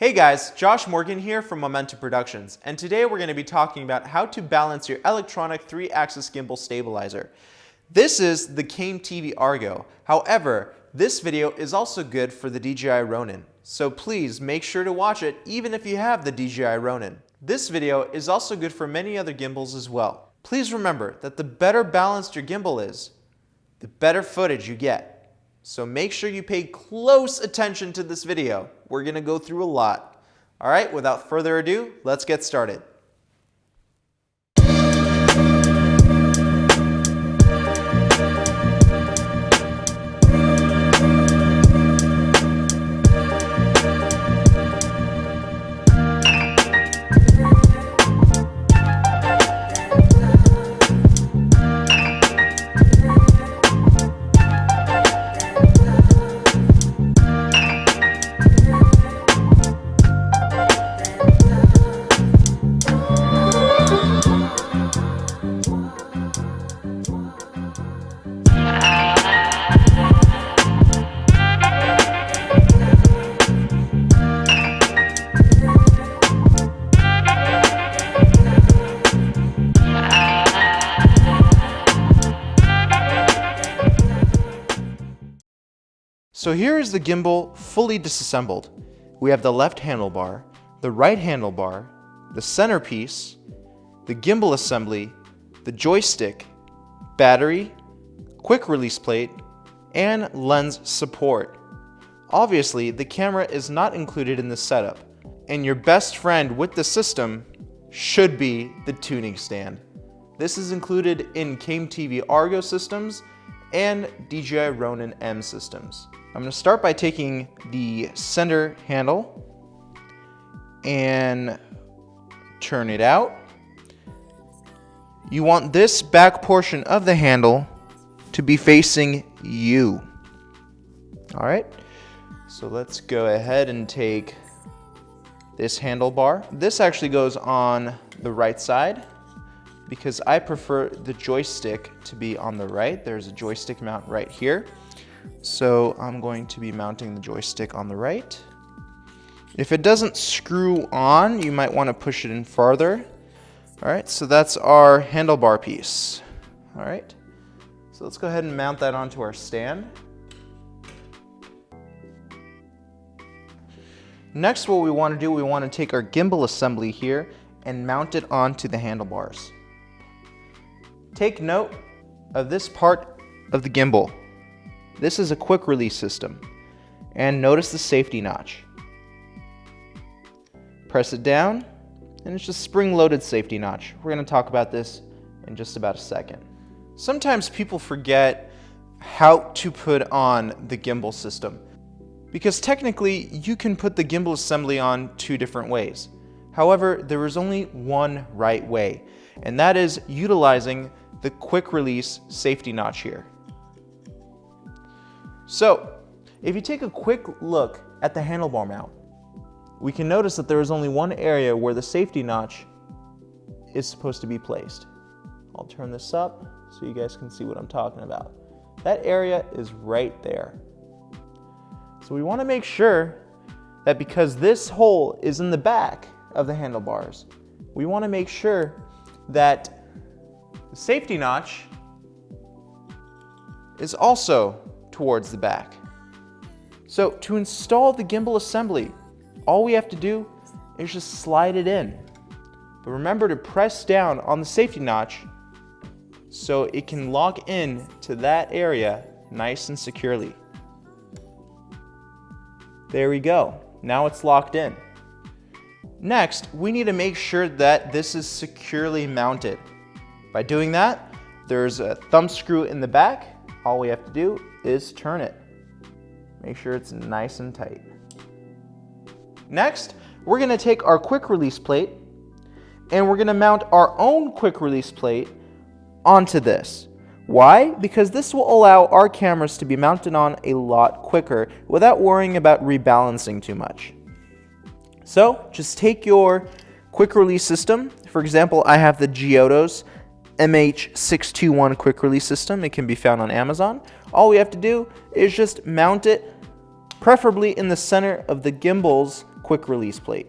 Hey guys, Josh Morgan here from Momentum Productions, and today we're going to be talking about how to balance your electronic 3-axis gimbal stabilizer. This is the CAME-TV Argo. However, this video is also good for the DJI Ronin, so please make sure to watch it even if you have the DJI Ronin. This video is also good for many other gimbals as well. Please remember that the better balanced your gimbal is, the better footage you get. So make sure you pay close attention to this video. We're going to go through a lot. All right, without further ado, let's get started. So here is the gimbal fully disassembled. We have the left handlebar, the right handlebar, the centerpiece, the gimbal assembly, the joystick, battery, quick release plate, and lens support. Obviously, the camera is not included in this setup, and your best friend with the system should be the tuning stand. This is included in CAME-TV Argo systems and DJI Ronin-M systems. I'm going to start by taking the center handle and turn it out. You want this back portion of the handle to be facing you. All right, so let's go ahead and take this handlebar. This actually goes on the right side because I prefer the joystick to be on the right. There's a joystick mount right here. So I'm going to be mounting the joystick on the right. If it doesn't screw on, you might want to push it in farther. All right, so that's our handlebar piece. All right, so let's go ahead and mount that onto our stand. Next, what we want to do, we want to take our gimbal assembly here and mount it onto the handlebars. Take note of this part of the gimbal. This is a quick release system, and notice the safety notch. Press it down, and it's just spring-loaded safety notch. We're going to talk about this in just about a second. Sometimes people forget how to put on the gimbal system, because technically you can put the gimbal assembly on 2 different ways. However, there is only one right way, and that is utilizing the quick release safety notch here. So, if you take a quick look at the handlebar mount, we can notice that there is only one area where the safety notch is supposed to be placed. I'll turn this up so you guys can see what I'm talking about. That area is right there. So we want to make sure that because this hole is in the back of the handlebars, we want to make sure that the safety notch is also towards the back. So to install the gimbal assembly, all we have to do is just slide it in. But remember to press down on the safety notch so it can lock in to that area nice and securely. There we go. Now it's locked in. Next, we need to make sure that this is securely mounted. By doing that, there's a thumb screw in the back. All we have to do is turn it. Make sure it's nice and tight. Next, we're going to take our quick release plate and we're going to mount our own quick release plate onto this. Why? Because this will allow our cameras to be mounted on a lot quicker without worrying about rebalancing too much. So just take your quick release system. For example, I have the Giotto's MH621 quick release system. It can be found on Amazon. All we have to do is just mount it, preferably in the center of the gimbal's quick release plate.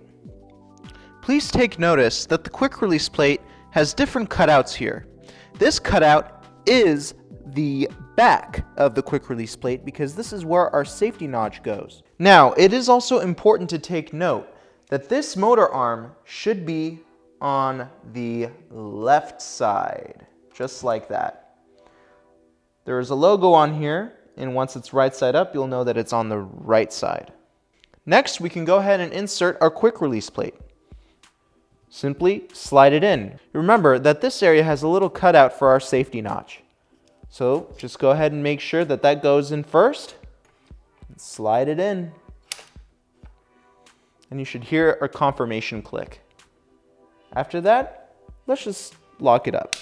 Please take notice that the quick release plate has different cutouts here. This cutout is the back of the quick release plate because this is where our safety notch goes. Now, it is also important to take note that this motor arm should be on the left side, just like that. There is a logo on here, and once it's right side up, you'll know that it's on the right side. Next, we can go ahead and insert our quick release plate. Simply slide it in. Remember that this area has a little cutout for our safety notch. So just go ahead and make sure that that goes in first. Slide it in. And you should hear a confirmation click. After that, let's just lock it up.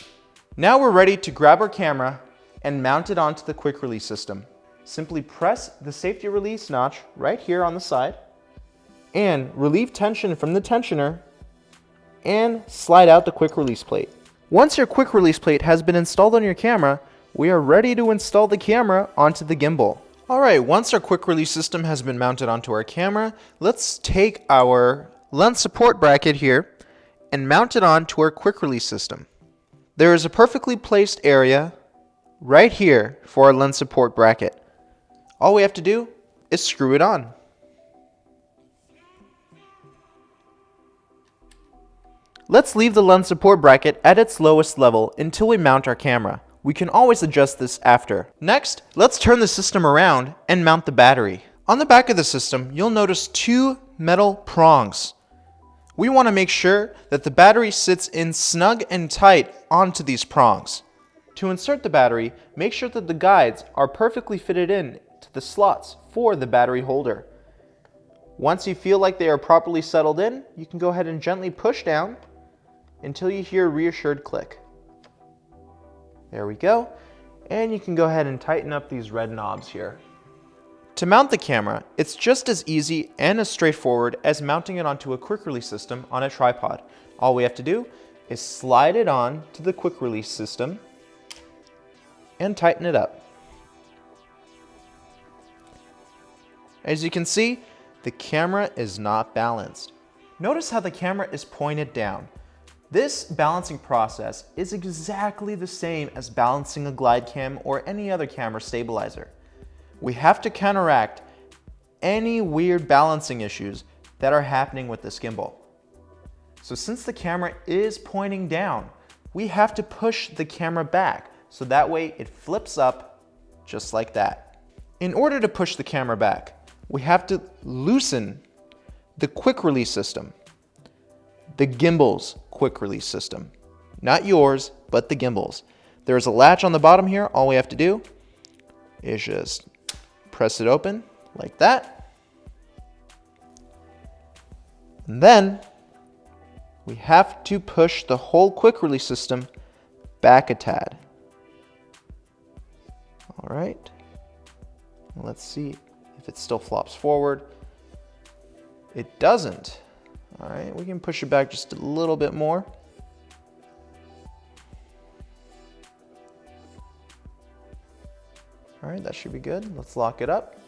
Now we're ready to grab our camera and mount it onto the quick release system. Simply press the safety release notch right here on the side and relieve tension from the tensioner and slide out the quick release plate. Once your quick release plate has been installed on your camera, we are ready to install the camera onto the gimbal. Alright, once our quick release system has been mounted onto our camera, let's take our lens support bracket here and mount it onto our quick release system. There is a perfectly placed area right here for our lens support bracket. All we have to do is screw it on. Let's leave the lens support bracket at its lowest level until we mount our camera. We can always adjust this after. Next, let's turn the system around and mount the battery. On the back of the system, you'll notice two metal prongs. We want to make sure that the battery sits in snug and tight onto these prongs. To insert the battery, make sure that the guides are perfectly fitted in to the slots for the battery holder. Once you feel like they are properly settled in, you can go ahead and gently push down until you hear a reassured click. There we go. And you can go ahead and tighten up these red knobs here. To mount the camera, it's just as easy and as straightforward as mounting it onto a quick release system on a tripod. All we have to do is slide it on to the quick release system and tighten it up. As you can see, the camera is not balanced. Notice how the camera is pointed down. This balancing process is exactly the same as balancing a glide cam or any other camera stabilizer. We have to counteract any weird balancing issues that are happening with this gimbal. So since the camera is pointing down, we have to push the camera back so that way it flips up just like that. In order to push the camera back, we have to loosen the quick release system. The gimbal's quick release system. Not yours, but the gimbal's. There's a latch on the bottom here. All we have to do is just press it open like that. And then we have to push the whole quick release system back a tad. All right. Let's see if it still flops forward. It doesn't. All right, we can push it back just a little bit more. All right, that should be good. Let's lock it up.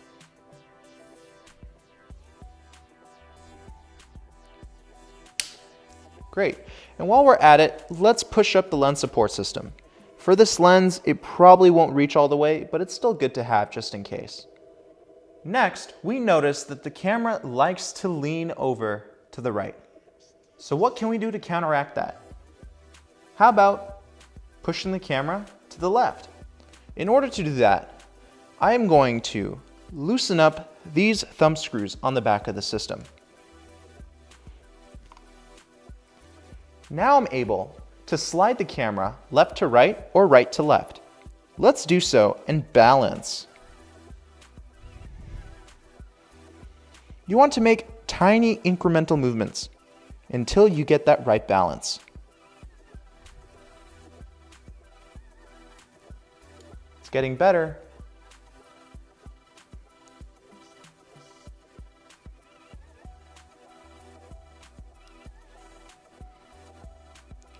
Great. And while we're at it, let's push up the lens support system. For this lens, it probably won't reach all the way, but it's still good to have just in case. Next, we notice that the camera likes to lean over to the right. So what can we do to counteract that? How about pushing the camera to the left? In order to do that, I am going to loosen up these thumb screws on the back of the system. Now I'm able to slide the camera left to right or right to left. Let's do so and balance. You want to make tiny incremental movements until you get that right balance. It's getting better.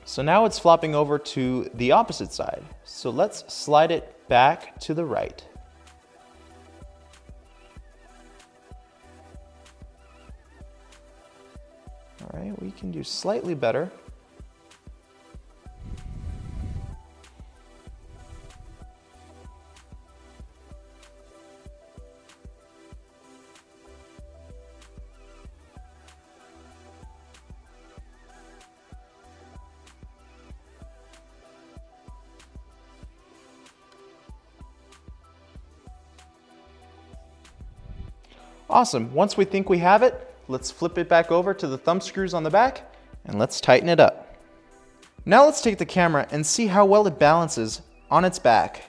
So now it's flopping over to the opposite side. So let's slide it back to the right. Okay, we can do slightly better. Awesome. Once we think we have it, let's flip it back over to the thumb screws on the back and let's tighten it up. Now let's take the camera and see how well it balances on its back.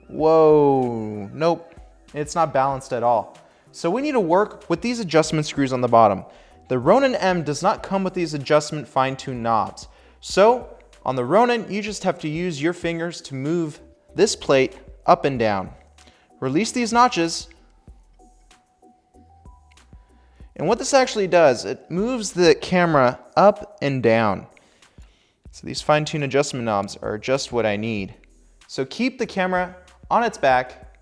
Whoa, nope, it's not balanced at all. So we need to work with these adjustment screws on the bottom. The Ronin-M does not come with these adjustment fine-tune knobs. So on the Ronin, you just have to use your fingers to move this plate up and down. Release these notches. And what this actually does, it moves the camera up and down. So these fine-tune adjustment knobs are just what I need. So keep the camera on its back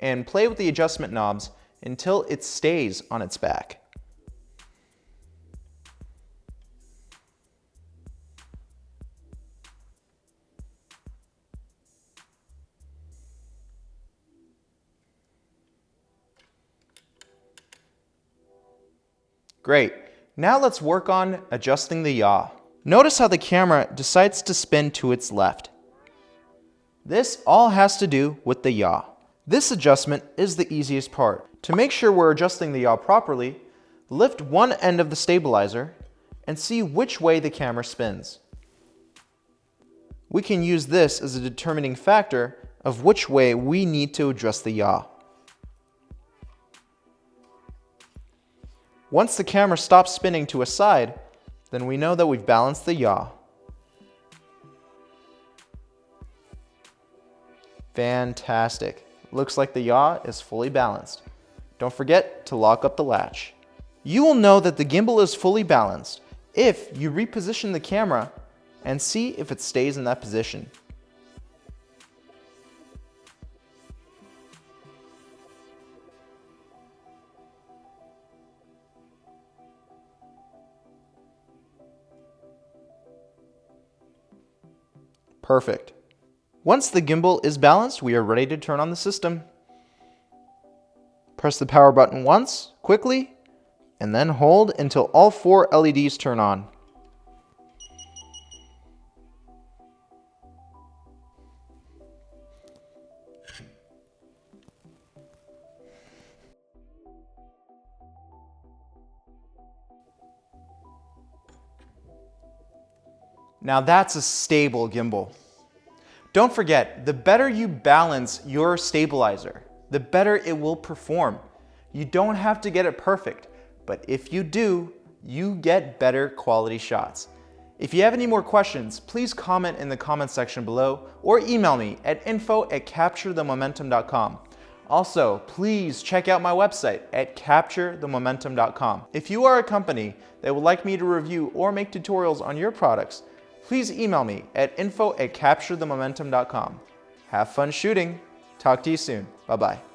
and play with the adjustment knobs until it stays on its back. Great. Now let's work on adjusting the yaw. Notice how the camera decides to spin to its left. This all has to do with the yaw. This adjustment is the easiest part. To make sure we're adjusting the yaw properly, lift one end of the stabilizer and see which way the camera spins. We can use this as a determining factor of which way we need to adjust the yaw. Once the camera stops spinning to a side, then we know that we've balanced the yaw. Fantastic. Looks like the yaw is fully balanced. Don't forget to lock up the latch. You will know that the gimbal is fully balanced if you reposition the camera and see if it stays in that position. Perfect. Once the gimbal is balanced, we are ready to turn on the system. Press the power button once, quickly, and then hold until all 4 LEDs turn on. Now that's a stable gimbal. Don't forget, the better you balance your stabilizer, the better it will perform. You don't have to get it perfect, but if you do, you get better quality shots. If you have any more questions, please comment in the comment section below or email me at info@capturethemomentum.com. Also, please check out my website at capturethemomentum.com. If you are a company that would like me to review or make tutorials on your products, please email me at info@capturethemomentum.com. Have fun shooting. Talk to you soon. Bye-bye.